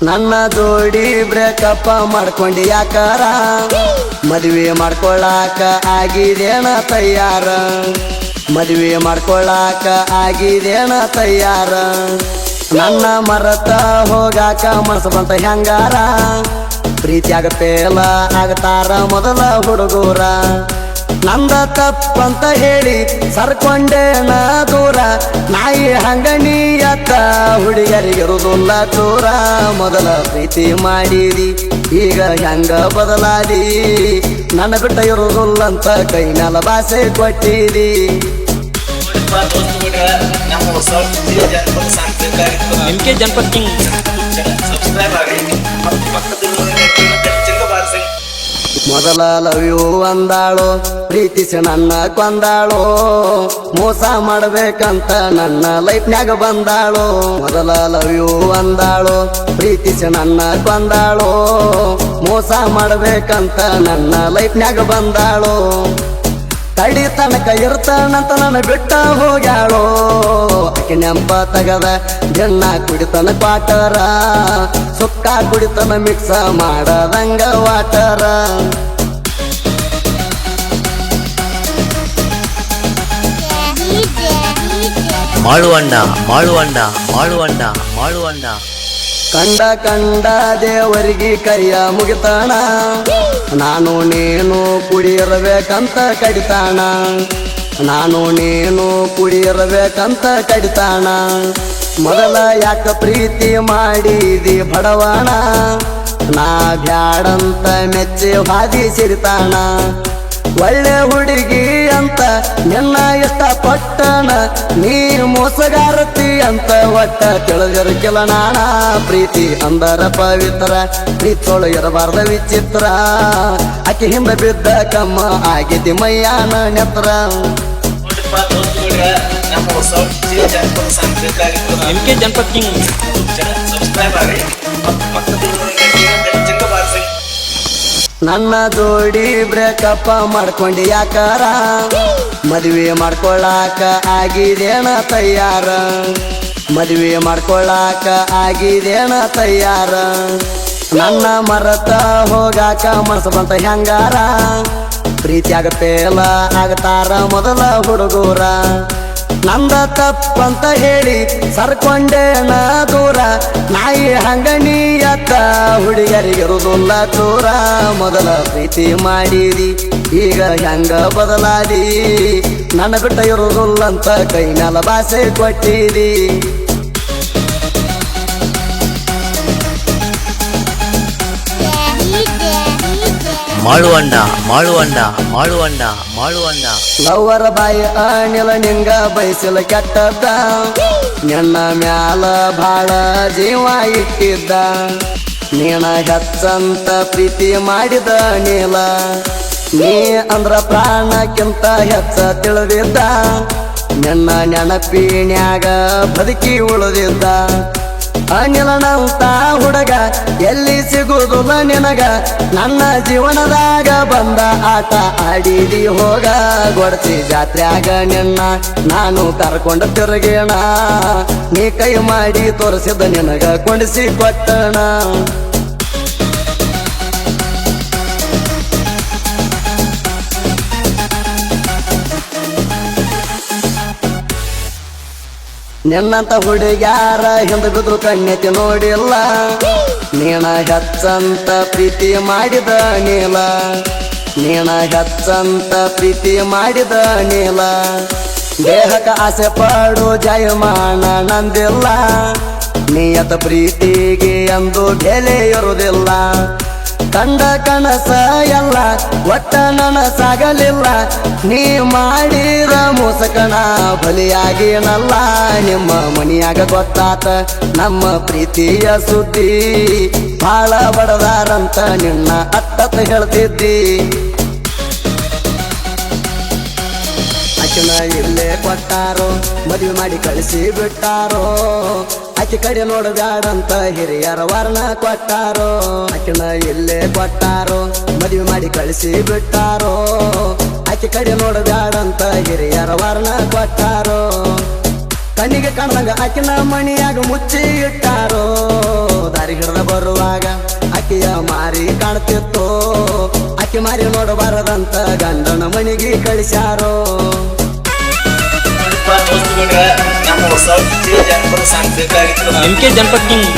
ನನ್ನ ಜೋಡಿ ಬ್ರೇಕಪ್ ಮಾಡ್ಕೊಂಡಿ ಯಾಕಾರ ಮದುವೆ ಮಾಡ್ಕೊಳ್ಳಾಕ ಆಗಿದೇನ ತಯಾರ ಮದುವೆ ಮಾಡ್ಕೊಳ್ಳಾಕ ಆಗಿದೇನ ತಯಾರ ನನ್ನ ಮರತ ಹೋಗಾಕ ಮನಸ್ಸು ಬಂತ ಹೆಂಗಾರ ಪ್ರೀತಿಯಾಗ ಪೇಲ ಆಗ್ತಾರ ಮೊದಲ ಹುಡುಗೂರ ನಂದ ತಪ್ಪಂತ ಹೇಳಿ ಸರ್ಕೊಂಡೇನ ದೂರ ನಾಯಿ ಹಂಗನಿಯತ್ತ ಹುಡುಗರಿಗಿರುವುದಿಲ್ಲ ದೂರ ಮೊದಲ ಪ್ರೀತಿ ಮಾಡಿದಿ ಈಗ ಹೆಂಗ ಬದಲಾದಿ ನನ್ನ ಬಿಟ್ಟ ಇರುವುದಿಲ್ಲಂತ ಕೈ ಮ್ಯಾಲ ಭಾಷೆ ಕೊಟ್ಟಿದಿ MK ಜನಪದ ಕಿಂಗ್ ಮೊದಲ ಲವ್ ಯು ಅಂದಾಳು ಪ್ರೀತಿಸಿ ನನ್ನ ಕೊಂದಾಳು ಮೋಸ ಮಾಡಬೇಕಂತ ನನ್ನ ಲೈಫ್ನ್ಯಾಗ ಬಂದಾಳು ಮೊದಲ ಲವ್ ಯು ಅಂದಾಳು ಪ್ರೀತಿಸಿ ನನ್ನ ಕೊಂದಾಳು ಮೋಸ ಮಾಡಬೇಕಂತ ನನ್ನ ಲೈಫ್ನ್ಯಾಗ ಬಂದಾಳು ತಡಿ ತನಕ ಇರ್ತಾನಂತ ನನ್ನ ಬಿಟ್ಟ ಹೋಗ್ಯಾಳೋ ಆಕೆ ನೆಂಪ ತಗದ ಜನ್ನ ಕುಡಿತನ ಕ್ವಾಟರ ಸುಕ್ಕ ಕುಡಿತನ ಮಿಕ್ಸ ಮಾಡದಂಗ ವಾಟರ ಮಾಳುವಂಡ ಮಾಳುವಂಡ ಮಾಳುವಂಡ ಮಾಳುವಂಡ ಕಂಡ ಕಂಡ ದೇವರಿಗೆ ಕೈಯ ಮುಗಿತಾಣ ನಾನು ನೀನು ಕುಡಿಯಿರಬೇಕಂತ ಕಡಿತಾಣ ನಾನು ನೀನು ಕುಡಿಯಿರಬೇಕಂತ ಕಡಿತಾಣ ಮೊದಲ ಯಾಕ ಪ್ರೀತಿ ಮಾಡಿದಿ ಬಡವಣ ನಾ ಬ್ಯಾಡಂತ ಮೆಚ್ಚಿ ಹಾದಿ ಸಿರಿತಾಣ ಒಳ್ಳೆ ಹುಡುಗಿ ಅಂತ ನಿನ್ನ ಇಷ್ಟಪಟ್ಟಣ ನೀ ಮೋಸಗಾರತಿ ಅಂತ ಒಟ್ಟ ತಿಳಿದಿರಕಿಲ್ಲ ನಾಣ ಪ್ರೀತಿ ಅಂದರ ಪವಿತ್ರ ಪ್ರೀತೋಳು ಇರಬಾರ್ದ ವಿಚಿತ್ರ ಆಕೆ ಹಿಂದೆ ಬಿದ್ದ ಕಮ್ಮ ಆಗಿದ್ದಿ ಮಯ್ಯಾನ ನೆತ್ರ MK ಜನಪದ ಕಿಂಗ್ ನನ್ನ ಜೋಡಿ ಬ್ರೇಕಪ್ ಮಾಡ್ಕೊಂಡಿ ಯಾಕಾರ ಮದುವೆ ಮಾಡ್ಕೊಳ್ಳಾಕ ಆಗಿದೇನ ತಯಾರ ಮದುವೆ ಮಾಡ್ಕೊಳ್ಳಾಕ ಆಗಿದೇನ ತಯಾರ ನನ್ನ ಮರತ ಹೋಗಾಕ ಮನಸ್ಸು ಬಂತ ಹೆಂಗಾರ ಪ್ರೀತಿಯಾಗ ಪೇಲ ಆಗ್ತಾರ ಮೊದಲ ಹುಡುಗೂರ ನಂದ ತಪ್ಪಂತ ಹೇಳಿ ಸರ್ಕೊಂಡೇನ ದೂರ ನಾಯಿ ಹಂಗನಿಯತ್ತ ಹುಡುಗರಿಗಿರುವುದಿಲ್ಲ ದೂರ ಮೊದಲ ಪ್ರೀತಿ ಮಾಡಿದಿ ಈಗ ಹೆಂಗ ಬದಲಾದಿ ನನ್ನ ಬಿಟ್ಟ ಇರುವುದಿಲ್ಲಂತ ಕೈ ಮ್ಯಾಲ ಭಾಷೆ ಕೊಟ್ಟಿದಿ ಮಾಳುವಂಡ ಮಾಳುವಂಡ ಮಾಳುವಂಡ ಮಾಳುವಂಡ ಲವ್ವರ ಬಾಯಿ ಅನಿಲ ನಿಂಗ ಬಯಸಿಲ ಕೆಟ್ಟದ್ದ ನಿನ್ನ ಮ್ಯಾಲ ಭಾಳ ಜೀವ ಇಟ್ಟಿದ್ದ ನೀನ ಹೆಚ್ಚಂತ ಪ್ರೀತಿ ಮಾಡಿದ ನೀಲ ನೀ ಅಂದ್ರ ಪ್ರಾಣಕ್ಕಿಂತ ಹೆಚ್ಚ ತಿಳಿದಿದ್ದ ನಿನ್ನ ನೆನಪಿನ್ಯಾಗ ಬದುಕಿ ಉಳಿದಿದ್ದ ಅನಿಲನಂತ ಹುಡುಗ ಎಲ್ಲಿ ಸಿಗುವುದಿಲ್ಲ ನಿನಗ ನನ್ನ ಜೀವನದಾಗ ಬಂದ ಆಟ ಆಡಿದಿ ಹೋಗ ಗೊಡತಿ ಜಾತ್ರ್ಯಾಗ ನಿನ್ನ ನಾನು ಕರ್ಕೊಂಡು ತಿರುಗೇಣ ನೀ ಕೈ ಮಾಡಿ ತೋರಿಸಿದ ನಿನಗ ಕೊಂಡಿಸಿ ಕೊಟ್ಟಣ ನಿನ್ನಂತ ಹುಡುಗ್ಯಾರ ಹಿಂದ ಬಿದ್ರು ಕಣ್ಣೆತ್ತಿ ನೋಡಿಲ್ಲ ನೀನ ಹೆಚ್ಚಂತ ಪ್ರೀತಿ ಮಾಡಿದ ನೀಲ ನೀನ ಹೆಚ್ಚಂತ ಪ್ರೀತಿ ಮಾಡಿದ ನೀಲ ದೇಹಕ ಆಸೆ ಪಡು ಜಯಮಾನ ನಂದಿಲ್ಲ ನಿಯತ ಪ್ರೀತಿಗೆ ಎಂದು ಬೆಲೆ ಇರುವುದಿಲ್ಲ ಕಂಡ ಕನಸ ಎಲ್ಲ ಒಟ್ಟ ನನಸಾಗಲಿಲ್ಲ ನೀ ಮಾಡಿದ ಮೋಸಕನ ಬಲಿಯಾಗಿನಲ್ಲ ನಿಮ್ಮ ಮನಿಯಾಗ ಗೊತ್ತಾತ ನಮ್ಮ ಪ್ರೀತಿಯ ಸುದ್ದಿ ಬಾಳ ಬಡದಾರಂತ ನಿನ್ನ ಅಟ್ಟತ ಹೇಳ್ತಿದ್ದಿ ಆಕಿನ ಇಲ್ಲೇ ಕೊಟ್ಟಾರೋ ಮದುವೆ ಮಾಡಿ ಕಳಿಸಿ ಬಿಟ್ಟಾರೋ ಆಕೆ ಕಡೆ ನೋಡಬ್ಯಾಡಂತ ಹಿರಿಯರ ವರ್ಣ ಕೊಟ್ಟಾರೋ ಆಕಿನ ಇಲ್ಲೇ ಕೊಟ್ಟಾರೋ ಮದುವೆ ಮಾಡಿ ಕಳಿಸಿ ಬಿಟ್ಟಾರೋ ಆಕೆ ಕಡೆ ನೋಡಬ್ಯಾಡಂತ ಹಿರಿಯರ ವರ್ಣ ಕೊಟ್ಟಾರೋ ಕಣ್ಣಿಗೆ ಕಾಣದಂಗ ಆಕಿನ ಮಣಿಯಾಗ ಮುಚ್ಚಿ ಇಟ್ಟಾರೋ ದಾರಿ ಹಿಡಿದ ಬರುವಾಗ ಆಕೆಯ ಮಾರಿ ಕಾಣ್ತಿತ್ತು. ಆಕೆ ಮಾರಿ ನೋಡಬಾರದಂತ ಗಂಡನ ಮನೆಗೆ ಕಳಿಸ್ಯಾರೋ. MK ಜನಪದ ಕಿಂಗ್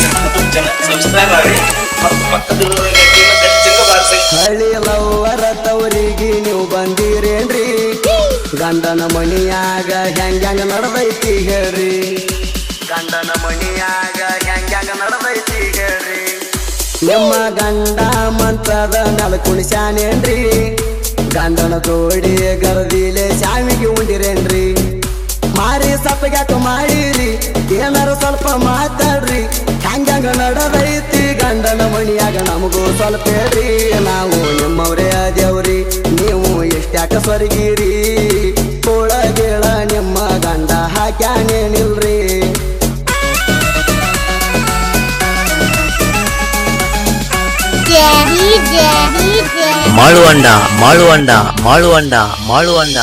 ಹಳ್ಳಿ ಲವ್ವರ ತವರಿಗೆ ನೀವು ಬಂದಿರೇನ್ರಿ? ಗಂಡನ ಮಣಿಯಾಗ ಹೆಂಗ್ಯಾಂಗ ನಡದೈತಿ ಹೇಳ್ರಿ. ಗಂಡನ ಮಣಿಯಾಗ ಹೆಂಗ್ಯಾಂಗ ನಡದೈತಿ ಹೇಳ್ರಿ. ನಿಮ್ಮ ಗಂಡ ಮಂತ್ರದ ನೆಲ ಕುಣಿಸ್ಯಾನೇನ್ರಿ? ಗಂಡನ ತೋಡಿ ಗರದಿಲೆ ಶಾಮಿಗೆ ಉಂಡಿರೇನ್ರಿ? ಮಾರಿ ಸಪ್ಪಗ್ಯಾಕ ಮಾಡಿರಿ, ಏನಾರು ಸ್ವಲ್ಪ ಮಾತಾಡ್ರಿ. ಹೆಂಗ್ಯಾಂಗ ನಡದೈತಿ ಗಂಡನ ಮಣಿಯಾಗ ನಮಗೂ ಸ್ವಲ್ಪ ಹೇಳ್ರಿ. ನಾವು ನಿಮ್ಮವ್ರೇ ಅದೇವ್ರಿ, ನೀವು ಎಷ್ಟ್ಯಾಕ ಸ್ವರ್ಗಿರಿ. ಒಳಗೇಳ ನಿಮ್ಮ ಗಂಡ ಹಾಕ್ಯಾನೇನಿಲ್ರಿ. ಮಾಳುವಂಡ ಮಾಳುವಂಡ ಮಾಳುವಂಡ ಮಾಳುವಂಡ